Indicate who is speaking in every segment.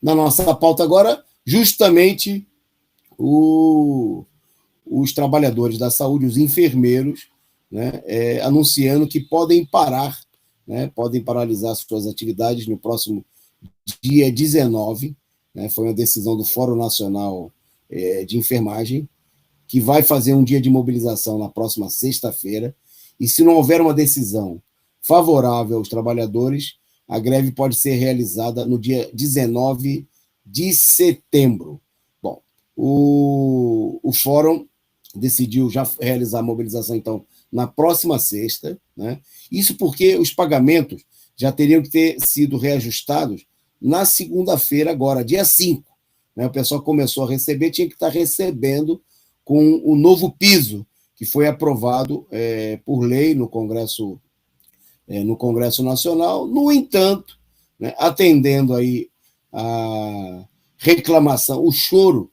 Speaker 1: na nossa pauta agora justamente os trabalhadores da saúde, os enfermeiros, né, anunciando que podem parar, né, podem paralisar suas atividades no próximo dia 19, né, foi uma decisão do Fórum Nacional de Enfermagem, que vai fazer um dia de mobilização na próxima sexta-feira, e se não houver uma decisão favorável aos trabalhadores, a greve pode ser realizada no dia 19 de setembro. Bom, o Fórum decidiu já realizar a mobilização, então, na próxima sexta, né? Isso porque os pagamentos já teriam que ter sido reajustados na segunda-feira agora, dia 5. Né? O pessoal começou a receber, tinha que estar recebendo com o novo piso, que foi aprovado por lei no Congresso Nacional. No entanto, né, atendendo aí a reclamação, o choro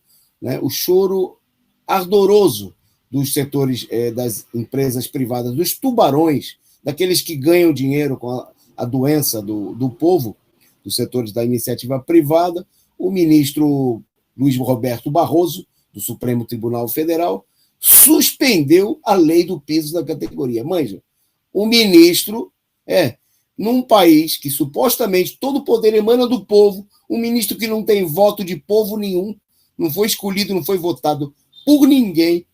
Speaker 1: ardoroso dos setores das empresas privadas, dos tubarões, daqueles que ganham dinheiro com a doença do povo, dos setores da iniciativa privada, o ministro Luiz Roberto Barroso, do Supremo Tribunal Federal, suspendeu a lei do piso da categoria. Manja, o ministro, num país que supostamente todo o poder emana do povo, um ministro que não tem voto de povo nenhum, não foi escolhido, não foi votado por ninguém,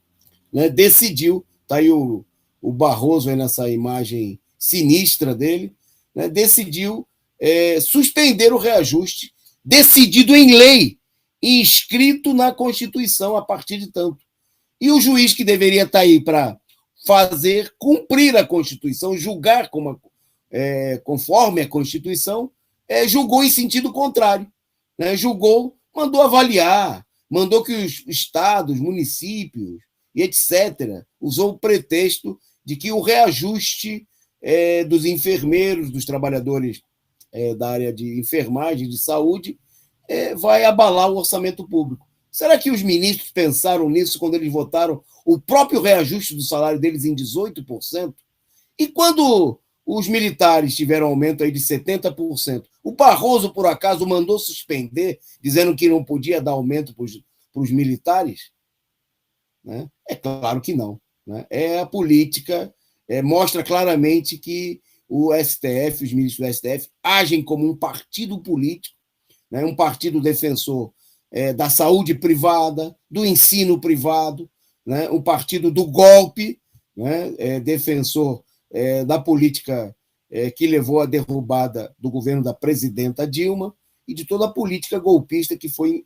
Speaker 1: né, decidiu, está aí o Barroso aí nessa imagem sinistra dele, né, decidiu suspender o reajuste decidido em lei e inscrito na Constituição a partir de tanto. E o juiz que deveria estar aí para fazer cumprir a Constituição, julgar conforme a Constituição, julgou em sentido contrário. Né? Julgou, mandou avaliar, mandou que os estados, municípios e etc. usou o pretexto de que o reajuste dos enfermeiros, dos trabalhadores da área de enfermagem, de saúde, vai abalar o orçamento público. Será que os ministros pensaram nisso quando eles votaram o próprio reajuste do salário deles em 18%? E quando os militares tiveram aumento aí de 70%, o Barroso, por acaso, mandou suspender, dizendo que não podia dar aumento para os militares? Né? É claro que não. Né? A política mostra claramente que o STF, os ministros do STF, agem como um partido político, né? Um partido defensor da saúde privada, do ensino privado, né? Um partido do golpe, né? Defensor da política que levou à derrubada do governo da presidenta Dilma e de toda a política golpista que foi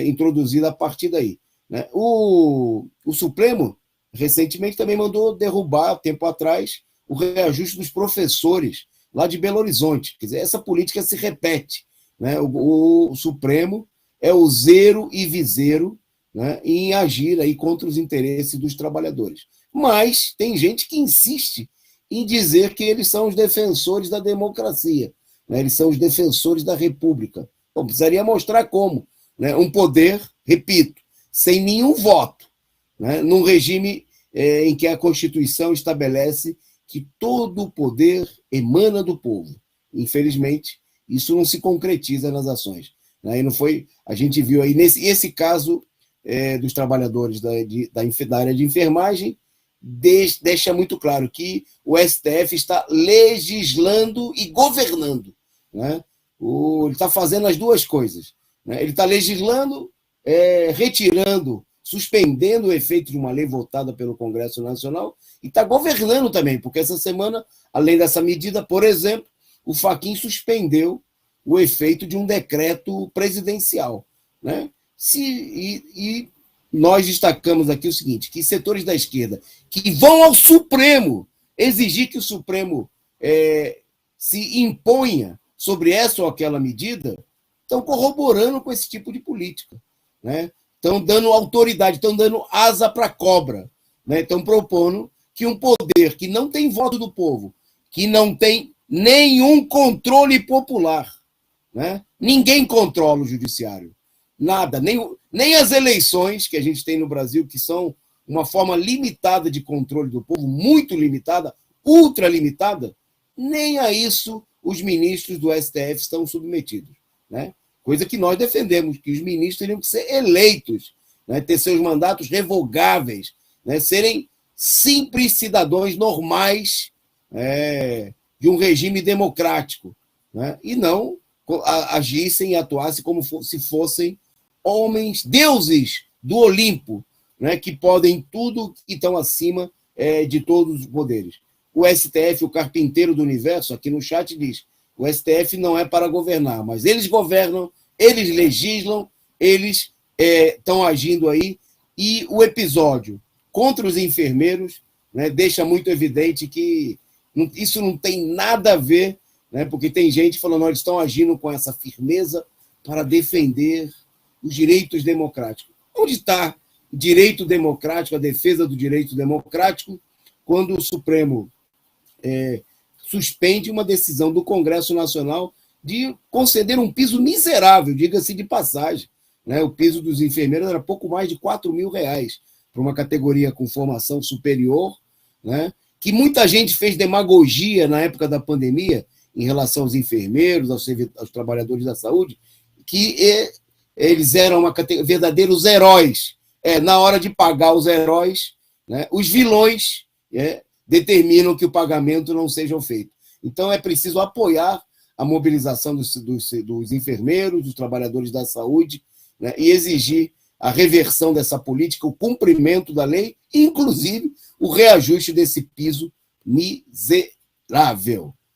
Speaker 1: introduzida a partir daí. Né? O Supremo, recentemente, também mandou derrubar, tempo atrás, o reajuste dos professores lá de Belo Horizonte. Quer dizer, essa política se repete. Né? O Supremo é o zero e viseiro, né, em agir aí contra os interesses dos trabalhadores. Mas tem gente que insiste em dizer que eles são os defensores da democracia, né? Eles são os defensores da república. Bom, precisaria mostrar como. Né? Um poder, repito, sem nenhum voto, né? Num regime em que a Constituição estabelece que todo o poder emana do povo. Infelizmente, isso não se concretiza nas ações. Né? E não foi, a gente viu aí, esse caso dos trabalhadores da área de enfermagem, deixa muito claro que o STF está legislando e governando. Né? Ele está fazendo as duas coisas. Né? Ele está legislando, retirando, suspendendo o efeito de uma lei votada pelo Congresso Nacional e está governando também, porque essa semana, além dessa medida, por exemplo, o Fachin suspendeu o efeito de um decreto presidencial. Né? E nós destacamos aqui o seguinte, que setores da esquerda que vão ao Supremo exigir que o Supremo se imponha sobre essa ou aquela medida, estão corroborando com esse tipo de política. Né? Estão dando autoridade, estão dando asa para a cobra. Né? Estão propondo que um poder que não tem voto do povo, que não tem nenhum controle popular, né? Ninguém controla o judiciário. Nada, nem as eleições que a gente tem no Brasil, que são uma forma limitada de controle do povo, muito limitada, ultra limitada, nem a isso os ministros do STF estão submetidos. Né? coisa que nós defendemos, que os ministros teriam que ser eleitos, né, ter seus mandatos revogáveis, né, serem simples cidadãos normais de um regime democrático, né, e não agissem e atuassem como se fossem homens, deuses do Olimpo, né, que podem tudo e estão acima de todos os poderes. O STF, o carpinteiro do universo, aqui no chat diz, o STF não é para governar, mas eles governam, eles legislam, eles estão agindo aí, e o episódio contra os enfermeiros, né, deixa muito evidente que isso não tem nada a ver, né, porque tem gente falando, eles estão agindo com essa firmeza para defender os direitos democráticos. Onde está o direito democrático, a defesa do direito democrático, quando o Supremo suspende uma decisão do Congresso Nacional de conceder um piso miserável, diga-se de passagem, né? O piso dos enfermeiros era pouco mais de R$ 4.000 para uma categoria com formação superior, né? Que muita gente fez demagogia na época da pandemia em relação aos enfermeiros, aos trabalhadores da saúde, que eles eram verdadeiros heróis. Na hora de pagar os heróis, né, os vilões determinam que o pagamento não seja feito. Então, é preciso apoiar a mobilização dos enfermeiros, dos trabalhadores da saúde, né, e exigir a reversão dessa política, o cumprimento da lei, e, inclusive, o reajuste desse piso miserável.